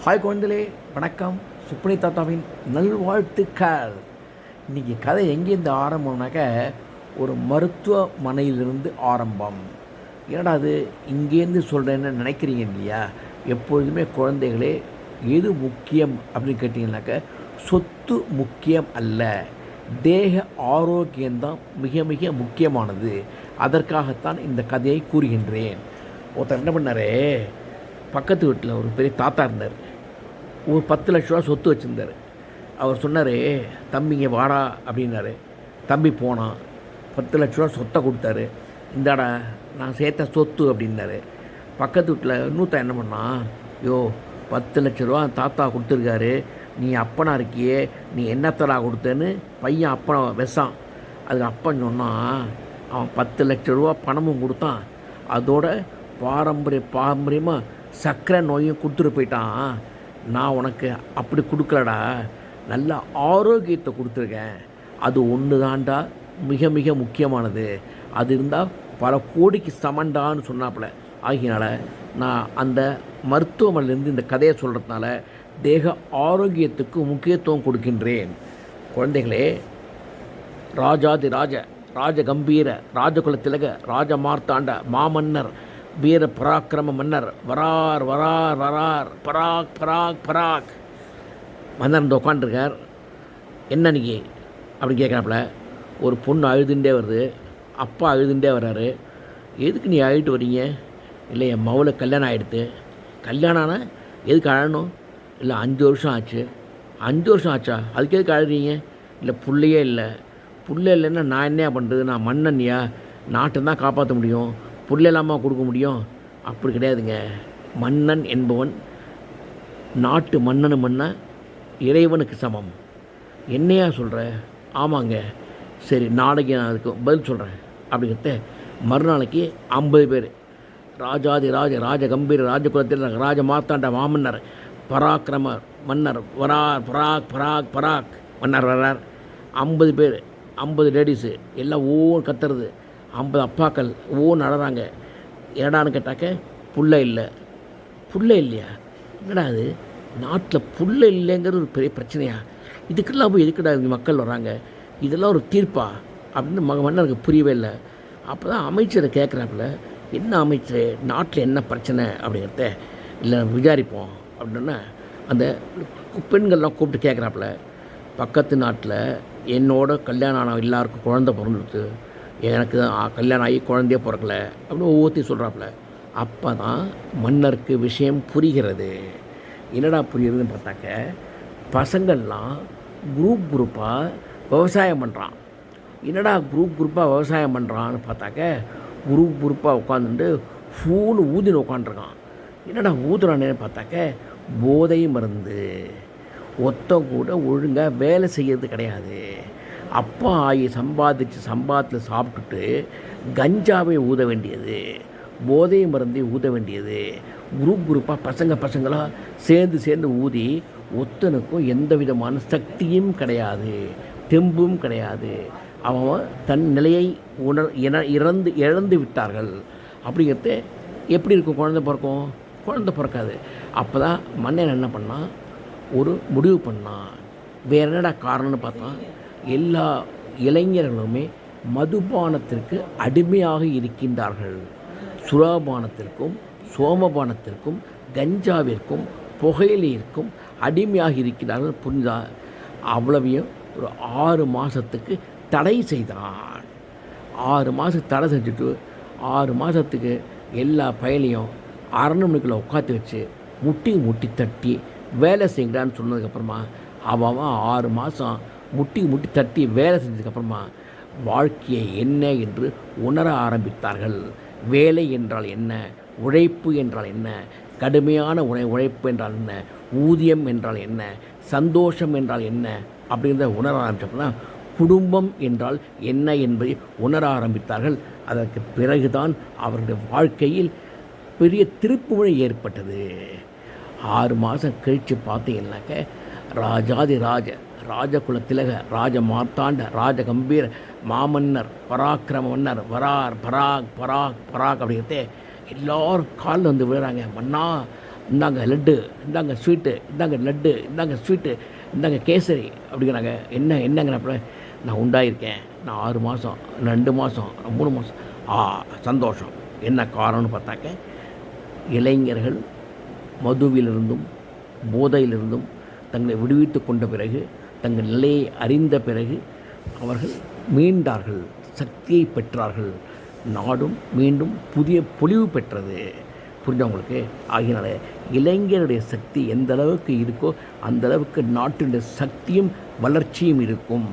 Hi குழந்தைகளே, வணக்கம். சுப்னி தாத்தாவின் நல்வாழ்த்துக்கள். இன்றைக்கி கதை எங்கேருந்து ஆரம்பம்னாக்க ஒரு மருத்துவமனையிலிருந்து ஆரம்பம். ஏன்னா அது இங்கேருந்து சொல்கிறேன்னு நினைக்கிறீங்க இல்லையா? எப்பொழுதுமே குழந்தைகளே, எது முக்கியம் அப்படின்னு கேட்டிங்கனாக்க சொத்து முக்கியம் அல்ல, தேக ஆரோக்கியம்தான் மிக மிக முக்கியமானது. அதற்காகத்தான் இந்த கதையை கூறுகின்றேன். ஒருத்தர் என்ன பண்ணார், பக்கத்து வீட்டில் ஒரு பெரிய தாத்தா இருந்தார். ஒரு 10 லட்ச ரூபா சொத்து வச்சுருந்தார். அவர் சொன்னார், தம்பிங்க வாடா அப்படின்னாரு. தம்பி போனான், 10 லட்ச ரூபா சொத்தை கொடுத்தாரு. இந்தாடா நான் சேர்த்த சொத்து அப்படின்னாரு. பக்கத்து வீட்டில் இன்னொருத்தன் என்ன பண்ணான், 10 லட்ச ரூபா தாத்தா கொடுத்துருக்காரு, நீ அப்பனா இருக்கியே, நீ என்னத்தடா கொடுத்தேன்னு பையன் அப்பனை வெசான். அதுக்கு அப்பன் சொன்னான், அவன் 10 லட்ச ரூபா பணமும் கொடுத்தான், அதோட பாரம்பரியமாக சர்க்கரை நோயும் கொடுத்துட்டு போயிட்டான். நான் உனக்கு அப்படி கொடுக்கலடா, நல்ல ஆரோக்கியத்தை கொடுத்துருக்கேன். அது ஒன்று தான்டா மிக மிக முக்கியமானது. அது இருந்தால் பல கோடிக்கு சமண்டான்னு சொன்னாப்புல. ஆகியனால நான் அந்த மருத்துவமனையிலேருந்து இந்த கதையை சொல்கிறதுனால தேக ஆரோக்கியத்துக்கு முக்கியத்துவம் கொடுக்கின்றேன். குழந்தைகளே, ராஜாதி ராஜ ராஜகம்பீர ராஜகுலத்திலக ராஜமார்த்தாண்ட மாமன்னர் வீர பராக்கிரம மன்னர் வரார் வரார் வரார் பராக் பராக் பராக். மன்னர் இந்த உட்காண்டிருக்கார். என்ன நீ அப்படின்னு கேட்குறாப்புல. ஒரு பொண்ணு அழுதுண்டே வருது, அப்பா அழுதுண்டே வர்றாரு. எதுக்கு நீ அழுட்டு வரீங்க? இல்லை, என் மவுளுக்கு கல்யாணம் ஆகிடுது. கல்யாணம் ஆனால் எதுக்கு அழணும்? இல்லை, 5 வருஷம் ஆச்சு. 5 வருஷம் ஆச்சா? அதுக்கு எதுக்கு அழுறீங்க? இல்லை, புள்ளையே இல்லை. புள்ளை இல்லைன்னா நான் என்ன பண்ணுறது? நான் மன்னன்யா, நாட்டை தான் காப்பாற்ற முடியும், புள்ளை இல்லாமல் கொடுக்க முடியும்? அப்படி கிடையாதுங்க. மன்னன் என்பவன் நாட்டு மன்னன் இறைவனுக்கு சமம். என்னையா சொல்கிற? ஆமாங்க. சரி, நாளைக்கு நான் அதுக்கு பதில் சொல்கிறேன் அப்படிங்கிறத. மறுநாளைக்கு 50 பேர் ராஜாதி ராஜ ராஜகம்பீர ராஜகுலத்தில் ராஜ மார்த்தாண்ட மாமன்னர் பராக்கிரம மன்னர் வரார் பராக் பராக் பராக் மன்னர் வரார். 50 பேர், 50 லேடிஸு எல்லாம் ஓன் கத்துறது. 50 அப்பாக்கள் ஓன் அழறாங்க. ஏடான்னு கேட்டாக்க புல்லை இல்லை. புல்லை இல்லையா? என்னடா அது, நாட்டில் புல்லை இல்லைங்கிறது ஒரு பெரிய பிரச்சனையா? இதுக்கெல்லாம் போய் எதுக்குடா மக்கள் வராங்க? இதெல்லாம் ஒரு தீர்ப்பா அப்படின்னு மன்னருக்கு புரியவே இல்லை. அப்போ தான் அமைச்சரை கேட்குறாப்புல, என்ன அமைச்சர், நாட்டில் என்ன பிரச்சனை அப்படிங்கிறத இல்லை விசாரிப்போம் அப்படின்னா அந்த பெண்கள்லாம் கூப்பிட்டு கேட்குறாப்புல. பக்கத்து நாட்டில் என்னோட கல்யாணம் ஆன எல்லாருக்கும் குழந்தை பிறந்துடுது, எனக்கு தான் கல்யாணம் ஆகி குழந்தையே பிறக்கல அப்படின்னு ஒவ்வொருத்தையும் சொல்கிறாப்புல. அப்போ தான் மன்னருக்கு விஷயம் புரிகிறது. என்னடா புரியுதுன்னு பார்த்தாக்க, பசங்கள்லாம் குரூப்பாக விவசாயம் பண்ணுறான். என்னடா குரூப்பாக விவசாயம் பண்ணுறான்னு பார்த்தாக்க, குரூப்பாக உட்காந்துட்டு ஃபூன்னு ஊதின்னு உட்காந்துருக்கான். என்னடா ஊதுறானேன்னு பார்த்தாக்க, போதை மருந்து. ஒத்த கூட ஒழுங்காக வேலை செய்கிறது கிடையாது. அப்பா ஆகி சம்பாத்தில் சாப்பிட்டுட்டு கஞ்சாவை ஊத வேண்டியது, போதை மருந்தை ஊத வேண்டியது. குரூப்பாக பசங்களாக சேர்ந்து ஊதி ஒத்தனுக்கும் எந்த விதமான சக்தியும் கிடையாது, தெம்பும் கிடையாது. அவன் தன் நிலையை இழந்து விட்டார்கள். அப்படிங்கிறது எப்படி இருக்கும்? குழந்தை பிறக்காது. அப்போ தான் மன்னன் என்ன பண்ணான், ஒரு முடிவு பண்ணான். வேறு என்னடா காரணம்னு பார்த்தான், எல்லா இளைஞர்களுமே மதுபானத்திற்கு அடிமையாக இருக்கின்றார்கள். சுறாபானத்திற்கும் சோமபானத்திற்கும் கஞ்சாவிற்கும் புகையிலைக்கும் அடிமையாக இருக்கிறார்கள். புரிஞ்சா? அவ்வளவையும் ஒரு 6 மாதத்துக்கு தடை செய்தான். 6 மாதம் தடை செஞ்சுட்டு 6 மாதத்துக்கு எல்லா பயலையும் அரண்மனைக்குள்ளே உட்காந்து வச்சு முட்டி தட்டி வேலை செய்கிறான்னு சொன்னதுக்கப்புறமா அவன் 6 மாதம் முட்டி தட்டி வேலை செஞ்சதுக்கப்புறமா வாழ்க்கையை என்ன என்று உணர ஆரம்பித்தார்கள். வேலை என்றால் என்ன, உழைப்பு என்றால் என்ன, கடுமையான உழைப்பு என்றால் என்ன, ஊதியம் என்றால் என்ன, சந்தோஷம் என்றால் என்ன அப்படின்றத உணர ஆரம்பித்தப்போ குடும்பம் என்றால் என்ன என்பதை உணர ஆரம்பித்தார்கள். அதற்கு பிறகுதான் அவருடைய வாழ்க்கையில் பெரிய திருப்புமுனை ஏற்பட்டது. 6 மாதம் கழித்து பார்த்தீங்கன்னாக்க, ராஜாதி ராஜகுலத்திலக ராஜ மார்த்தாண்ட ராஜகம்பீர மாமன்னர் பராக்கிரம மன்னர் வரார் பராக் பராக் பராக் அப்படிங்கிறதே எல்லாரும் காலில் வந்து விழுறாங்க. மன்னா இந்தாங்க லட்டு, இந்தாங்க ஸ்வீட்டு, இந்தாங்க லட்டு, இந்தாங்க ஸ்வீட்டு, இந்தாங்க கேசரி அப்படிங்கிறாங்க. என்னங்கிறப்ப நான் உண்டாயிருக்கேன், நான் 6 மாதம், 2 மாதம், 3 மாதம். சந்தோஷம். என்ன காரணம்னு பார்த்தாக்க, இளைஞர்கள் மதுவிலிருந்தும் போதையிலிருந்தும் தங்களை விடுவித்து கொண்ட பிறகு, தங்கள் நிலையை அறிந்த பிறகு அவர்கள் மீண்டார்கள், சக்தியை பெற்றார்கள். நாடும் மீண்டும் புதிய பொலிவு பெற்றது. புரிஞ்ச உங்களுக்கு? ஆகியனால இளைஞருடைய சக்தி எந்த அளவுக்கு இருக்கோ அந்த அளவுக்கு நாட்டினுடைய சக்தியும் வளர்ச்சியும் இருக்கும்.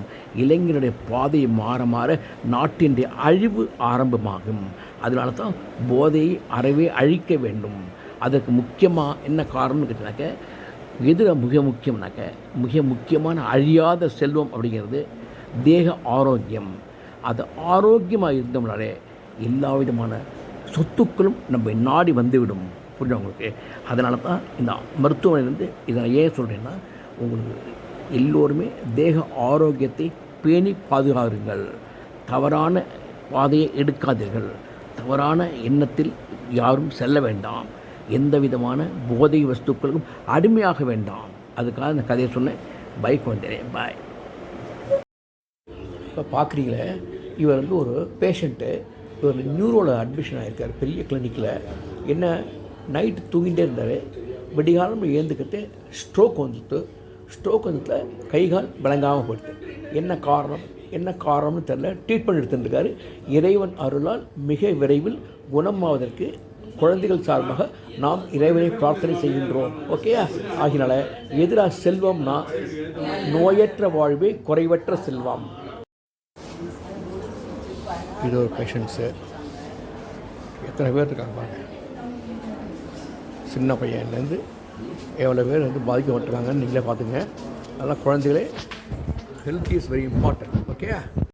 இளைஞருடைய பாதையை மாற மாற நாட்டினுடைய அழிவு ஆரம்பமாகும். அதனால தான் போதையை அறவே அழிக்க வேண்டும். அதற்கு முக்கியமாக என்ன காரணம்னு கேட்டாக்க, எதிர மிக முக்கியமான அழியாத செல்வம் அப்படிங்கிறது தேக ஆரோக்கியம். அது ஆரோக்கியமாக இருந்தோம்னாலே எல்லா விதமான சொத்துக்களும் நம்ம நாடி வந்துவிடும். புரிஞ்சவங்களுக்கு? அதனால தான் இந்த மருத்துவமனையிலேருந்து இதை நான் ஏன் சொல்கிறேன்னா, உங்களுக்கு எல்லோருமே தேக ஆரோக்கியத்தை பேணி பாதுகாருங்கள். தவறான பாதையை எடுக்காதீர்கள். தவறான எண்ணத்தில் யாரும் செல்ல வேண்டாம். எந்த விதமான போதை வஸ்துக்களுக்கும் அடிமையாக வேண்டாம். அதுக்காக இந்த கதையை சொன்னேன். பைக் வந்தேன். பாய். இப்போ பார்க்குறீங்களே, இவர் வந்து ஒரு பேஷண்ட்டு. இவர் நியூரோவில் அட்மிஷன் ஆகியிருக்கார் பெரிய கிளினிக்கில். என்ன நைட்டு தூங்கிட்டே இருந்தார். விடிகாலம் ஏந்துக்கிட்டு ஸ்ட்ரோக் வந்துட்டு கை கால் விளங்காமல் போயிடுது. என்ன காரணம்னு தெரில. ட்ரீட்மெண்ட் எடுத்துட்டுருக்காரு. இறைவன் அருளால் மிக விரைவில் குணமாவதற்கு குழந்தைகள் சார்பாக நாம் இறைவனை பிரார்த்தனை செய்கின்றோம். ஓகேயா? ஆகினால எதிராக செல்வம்னா நோயற்ற வாழ்வே குறைவற்ற செல்வம். இது ஒரு பேஷண்ட்ஸு. எத்தனை பேர் இருக்காங்க பாருங்க. சின்ன பையன்லேருந்து எவ்வளோ பேர் வந்து பாதிக்கப்பட்டிருக்காங்கன்னு நீங்களே பார்த்துங்க. அதெல்லாம் குழந்தைகளே, health is very important. Okay.